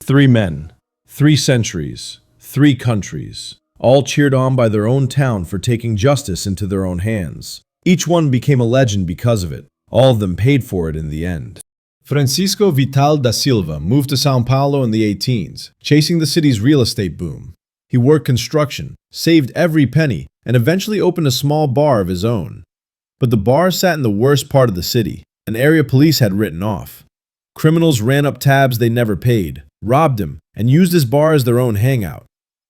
3 men, 3 centuries, 3 countries, all cheered on by their own town for taking justice into their own hands. Each one became a legend because of it. All of them paid for it in the end. Francisco Vital Da Silva moved to Sao Paulo in the 18s, chasing the city's real estate boom. He worked construction, saved every penny, and eventually opened a small bar of his own. But the bar sat in the worst part of the city, an area police had written off. Criminals ran up tabs they never paid, robbed him, and used his bar as their own hangout.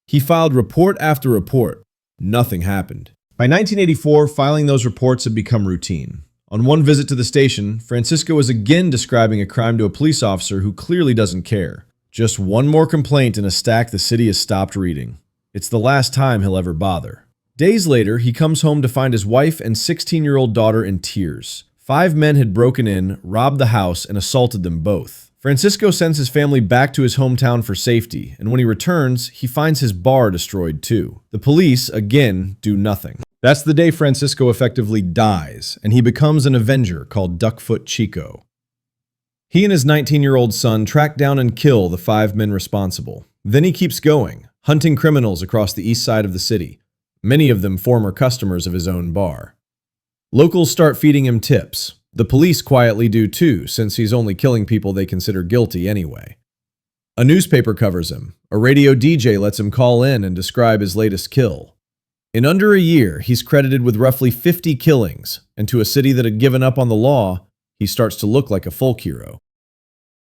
He filed report after report. Nothing happened. By 1984, filing those reports had become routine. On one visit to the station, Francisco was again describing a crime to a police officer who clearly doesn't care. Just one more complaint in a stack the city has stopped reading. It's the last time he'll ever bother. Days later, he comes home to find his wife and 16-year-old daughter in tears. 5 men had broken in, robbed the house, and assaulted them both. Francisco sends his family back to his hometown for safety, and when he returns, he finds his bar destroyed too. The police, again, do nothing. That's the day Francisco effectively dies, and he becomes an avenger called Duckfoot Chico. He and his 19-year-old son track down and kill the 5 men responsible. Then he keeps going, hunting criminals across the east side of the city, many of them former customers of his own bar. Locals start feeding him tips. The police quietly do too, since he's only killing people they consider guilty anyway. A newspaper covers him. A radio DJ lets him call in and describe his latest kill. In under a year, he's credited with roughly 50 killings, and to a city that had given up on the law, he starts to look like a folk hero.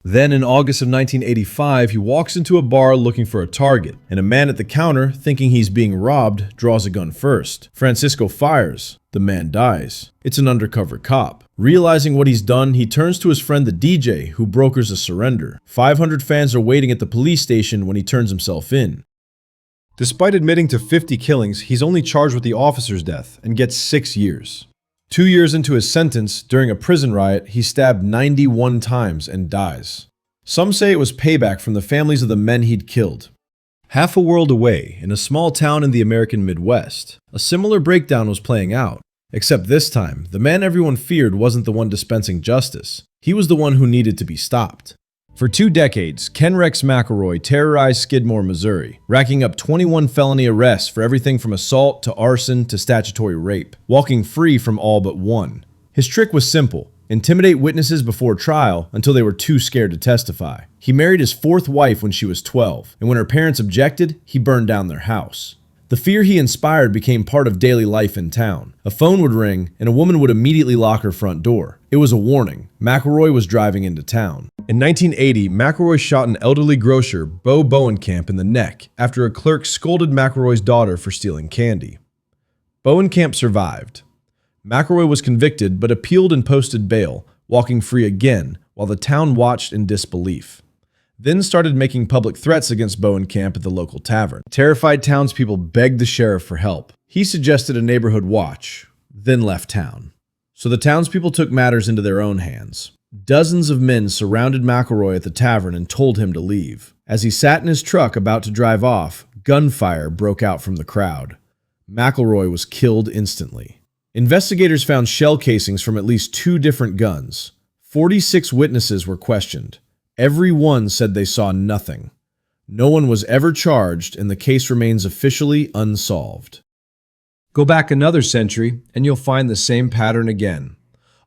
Then in August of 1985, he walks into a bar looking for a target, and a man at the counter, thinking he's being robbed, draws a gun first. Francisco fires. The man dies. It's an undercover cop. Realizing what he's done, he turns to his friend the DJ, who brokers a surrender. 500 fans are waiting at the police station when he turns himself in. Despite admitting to 50 killings, he's only charged with the officer's death and gets 6 years. 2 years into his sentence, during a prison riot, he's stabbed 91 times and dies. Some say it was payback from the families of the men he'd killed. Half a world away, in a small town in the American Midwest, a similar breakdown was playing out. Except this time, the man everyone feared wasn't the one dispensing justice. He was the one who needed to be stopped. For 2 decades, Ken Rex McElroy terrorized Skidmore, Missouri, racking up 21 felony arrests for everything from assault to arson to statutory rape, walking free from all but one. His trick was simple: intimidate witnesses before trial until they were too scared to testify. He married his 4th wife when she was 12, and when her parents objected, he burned down their house. The fear he inspired became part of daily life in town. A phone would ring, and a woman would immediately lock her front door. It was a warning. McElroy was driving into town. In 1980, McElroy shot an elderly grocer, Bo Bowenkamp, in the neck after a clerk scolded McElroy's daughter for stealing candy. Bowenkamp survived. McElroy was convicted but appealed and posted bail, walking free again while the town watched in disbelief. Then started making public threats against Bowenkamp at the local tavern. Terrified townspeople begged the sheriff for help. He suggested a neighborhood watch, then left town. So the townspeople took matters into their own hands. Dozens of men surrounded McElroy at the tavern and told him to leave. As he sat in his truck about to drive off, gunfire broke out from the crowd. McElroy was killed instantly. Investigators found shell casings from at least 2 different guns. 46 witnesses were questioned. Every one said they saw nothing. No one was ever charged, and the case remains officially unsolved. Go back another century, and you'll find the same pattern again.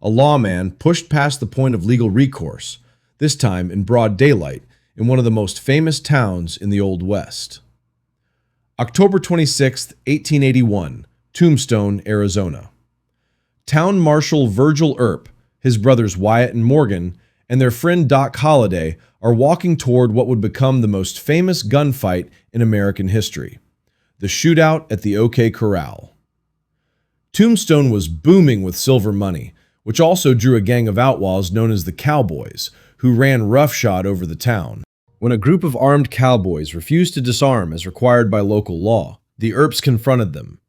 A lawman pushed past the point of legal recourse, this time in broad daylight, in one of the most famous towns in the Old West. October 26, 1881, Tombstone, Arizona. Town Marshal Virgil Earp, his brothers Wyatt and Morgan, and their friend Doc Holliday are walking toward what would become the most famous gunfight in American history, the shootout at the OK Corral. Tombstone was booming with silver money, which also drew a gang of outlaws known as the Cowboys, who ran roughshod over the town. When a group of armed cowboys refused to disarm as required by local law, the Earps confronted them.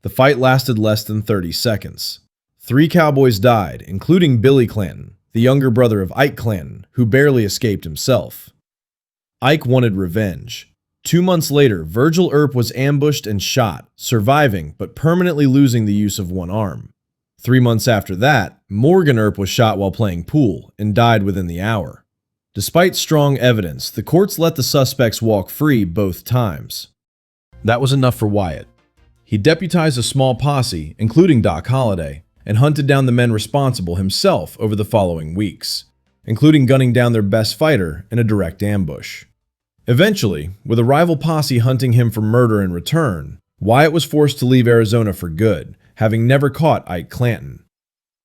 The fight lasted less than 30 seconds. 3 cowboys died, including Billy Clanton, the younger brother of Ike Clanton, who barely escaped himself. Ike wanted revenge. 2 months later, Virgil Earp was ambushed and shot, surviving but permanently losing the use of one arm. 3 months after that, Morgan Earp was shot while playing pool and died within the hour. Despite strong evidence, the courts let the suspects walk free both times. That was enough for Wyatt. He deputized a small posse, including Doc Holliday, and hunted down the men responsible himself over the following weeks, including gunning down their best fighter in a direct ambush. Eventually, with a rival posse hunting him for murder in return, Wyatt was forced to leave Arizona for good, having never caught Ike Clanton.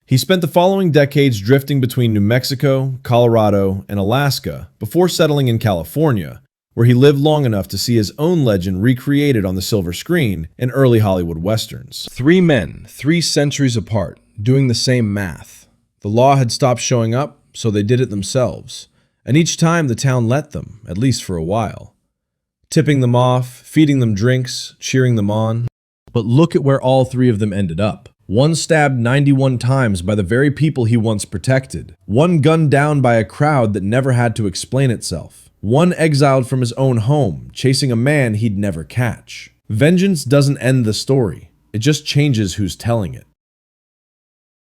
He spent the following decades drifting between New Mexico, Colorado, and Alaska before settling in California, where he lived long enough to see his own legend recreated on the silver screen in early Hollywood westerns. 3 men, 3 centuries apart, doing the same math. The law had stopped showing up, so they did it themselves. And each time the town let them, at least for a while. Tipping them off, feeding them drinks, cheering them on. But look at where all 3 of them ended up. One stabbed 91 times by the very people he once protected. One gunned down by a crowd that never had to explain itself. One exiled from his own home, chasing a man he'd never catch. Vengeance doesn't end the story. It just changes who's telling it.